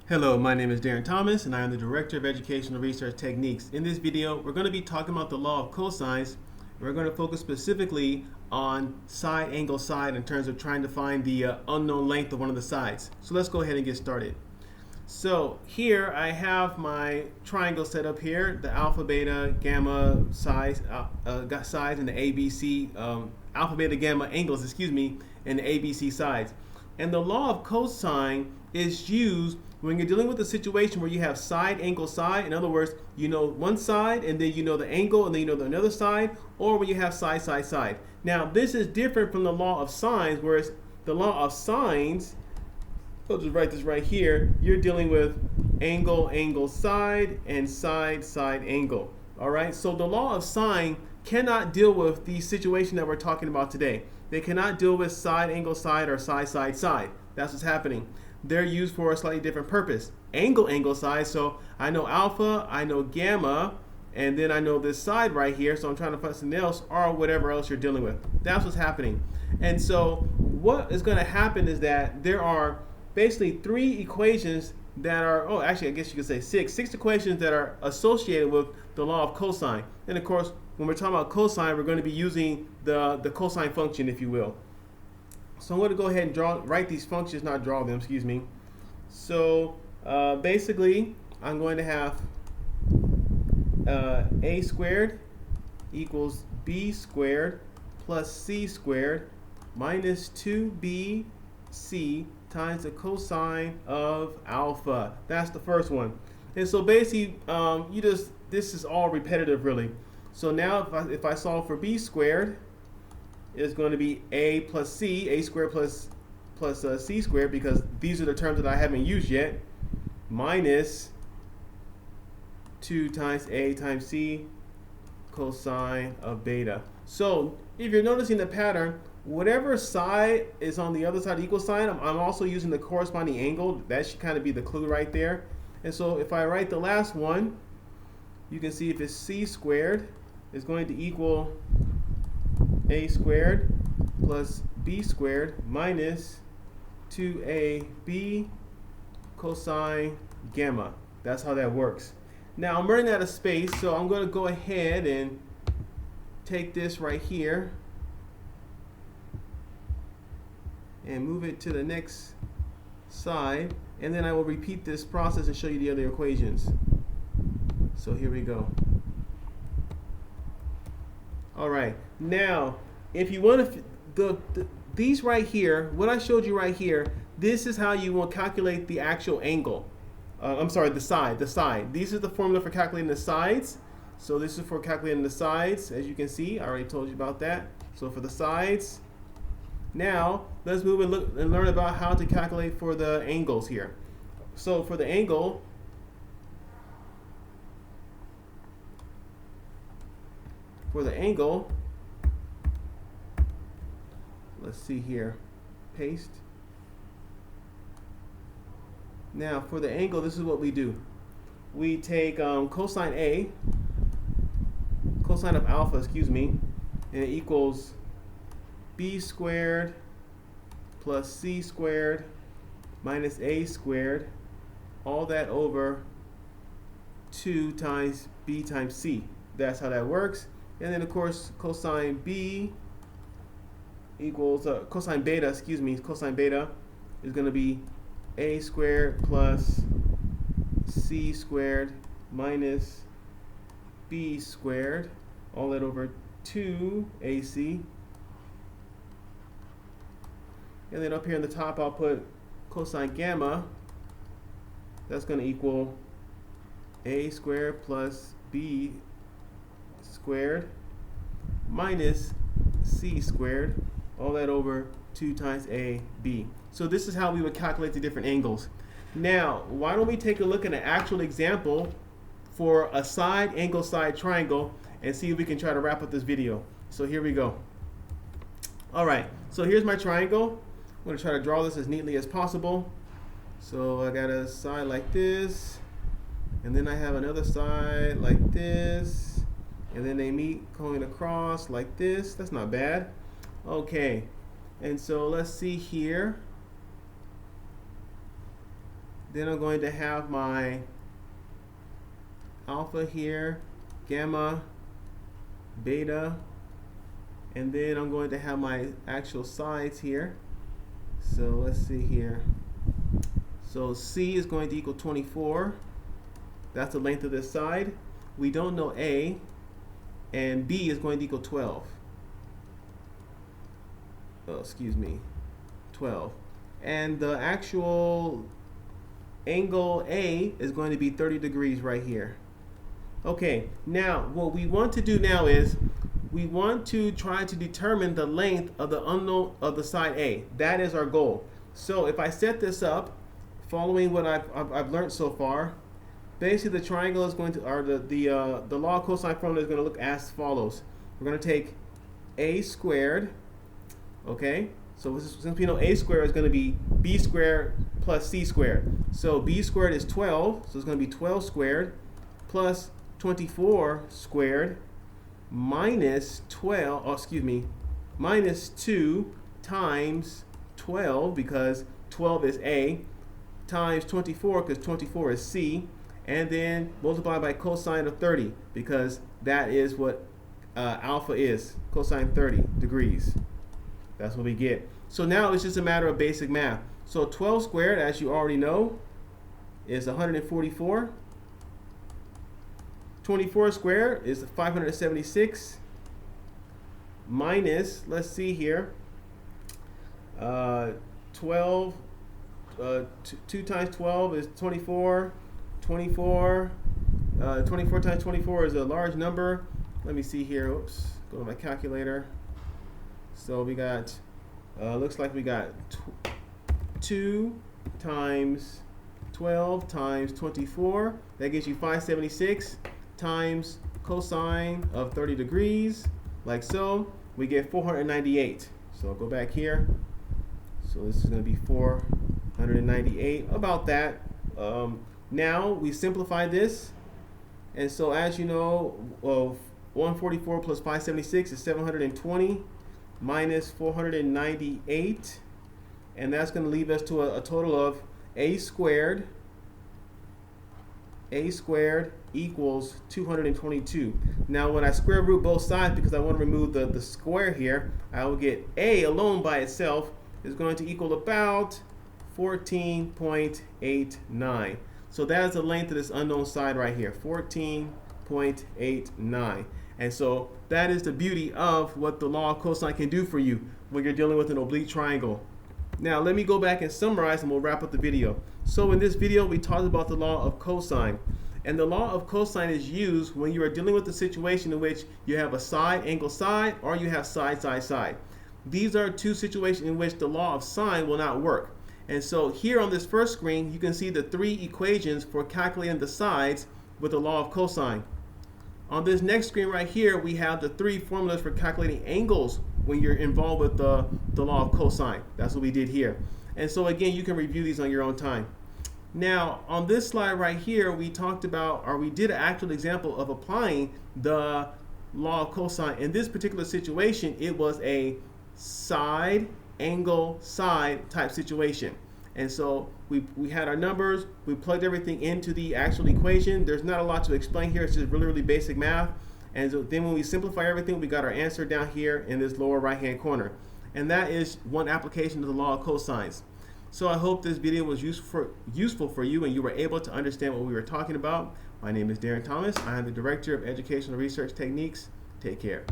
Hello, my name is Darren Thomas, and I am the Director of Educational Research Techniques. In this video, we're going to be talking about the law of cosines. We're going to focus specifically on side angle side in terms of trying to find the unknown length of one of the sides. So let's go ahead and get started. So here I have my triangle set up here, the alpha, beta, gamma sides, sides and the ABC, alpha, beta, gamma angles, and the ABC sides. And the law of cosine is used when you're dealing with a situation where you have side, angle, side. In other words, you know one side and then you know the angle and then you know another side, or when you have side, side, side. Now this is different from the law of sines, whereas the law of sines, I'll just write this right here, you're dealing with angle, angle, side, and side, side, angle. All right, so the law of sine cannot deal with the situation that we're talking about today. They cannot deal with side, angle, side, or side, side, side. That's what's happening. They're used for a slightly different purpose. Angle, angle, side, so I know alpha, I know gamma, and then I know this side right here, so I'm trying to find something else or whatever else you're dealing with. That's what's happening. And so what is going to happen is that there are basically three equations that are, I guess you could say six equations that are associated with the law of cosine. And of course, when we're talking about cosine, we're going to be using the cosine function, if you will. So I'm going to go ahead and write these functions, not draw them, excuse me. So basically, I'm going to have a squared equals b squared plus c squared minus 2bc times the cosine of alpha. That's the first one. And so basically, this is all repetitive really. So now if I solve for b squared, it's going to be a plus c, a squared plus c squared, because these are the terms that I haven't used yet, minus 2 times a times c cosine of beta. So if you're noticing the pattern, whatever side is on the other side of the equal sign, I'm also using the corresponding angle. That should kind of be the clue right there. And so if I write the last one, you can see if it's c squared, it's going to equal a squared plus b squared minus 2ab cosine gamma. That's how that works. Now I'm running out of space, so I'm going to go ahead and take this right here and move it to the next side, and then I will repeat this process and show you the other equations. So here we go. All right, now if you want to, these right here, what I showed you right here, this is how you will calculate the actual angle. I'm sorry, the side. These are the formula for calculating the sides. So this is for calculating the sides, as you can see. I already told you about that. So for the sides, now let's move and look and learn about how to calculate for the angles here. So for the angle, let's see here, paste. Now for the angle, this is what we do. We take cosine of alpha, and it equals b squared plus c squared minus a squared, all that over 2 times b times c. That's how that works. And then of course cosine b equals cosine beta is going to be a squared plus c squared minus b squared, all that over 2ac. And then up here in the top I'll put cosine gamma. That's going to equal a squared plus b squared minus c squared, all that over 2 times ab. So this is how we would calculate the different angles. Now, why don't we take a look at an actual example for a side angle side triangle and see if we can try to wrap up this video. So here we go. All right, so here's my triangle. I'm going to try to draw this as neatly as possible. So I got a side like this, and then I have another side like this, and then they meet going across like this. That's not bad. Okay, and so let's see here. Then I'm going to have my alpha here, gamma, beta, and then I'm going to have my actual sides here. So let's see here. So C is going to equal 24. That's the length of this side. We don't know A, and B is going to equal 12. Oh, excuse me, 12. And the actual angle A is going to be 30 degrees right here. Okay, now what we want to do now is we want to try to determine the length of the unknown of the side A. That is our goal. So if I set this up, following what I've learned so far, basically the triangle is going to, or the law of cosine formula is going to look as follows. We're going to take A squared. Okay, so since we know A squared is going to be B squared plus C squared. So B squared is 12, so it's going to be 12 squared plus 24 squared minus 12, oh, excuse me, minus 2 times 12, because 12 is A, times 24, because 24 is C, and then multiply by cosine of 30, because that is what alpha is, cosine 30 degrees. That's what we get. So now it's just a matter of basic math. So 12 squared, as you already know, is 144. 24 squared is 576. Minus, let's see here, 12, 2 times 12 is 24. 24 times 24 is a large number. Let me see here. Oops, go to my calculator. So we got, looks like we got 2 times 12 times 24. That gives you 576 times cosine of 30 degrees, like so. We get 498. So I'll go back here. So this is going to be 498, about that. Now we simplify this. And so as you know, 144 plus 576 is 720. Minus 498, and that's going to leave us to a total of A squared equals 222. Now when I square root both sides, because I want to remove the square here, I will get A alone by itself is going to equal about 14.89. So that is the length of this unknown side right here, 14.89. And so that is the beauty of what the law of cosine can do for you when you're dealing with an oblique triangle. Now let me go back and summarize, and we'll wrap up the video. So in this video we talked about the law of cosine. And the law of cosine is used when you are dealing with a situation in which you have a side angle side, or you have side side side. These are two situations in which the law of sine will not work. And so here on this first screen you can see the 3 equations for calculating the sides with the law of cosine. On this next screen right here, we have the 3 formulas for calculating angles when you're involved with the law of cosine. That's what we did here. And so again, you can review these on your own time. Now, on this slide right here, we talked about, or we did an actual example of applying the law of cosine. In this particular situation, it was a side, angle, side type situation. And so we had our numbers, we plugged everything into the actual equation. There's not a lot to explain here, it's just really, really basic math. And so then when we simplify everything, we got our answer down here in this lower right hand corner. And that is one application of the law of cosines. So I hope this video was useful for you and you were able to understand what we were talking about. My name is Darren Thomas. I am the Director of Educational Research Techniques. Take care.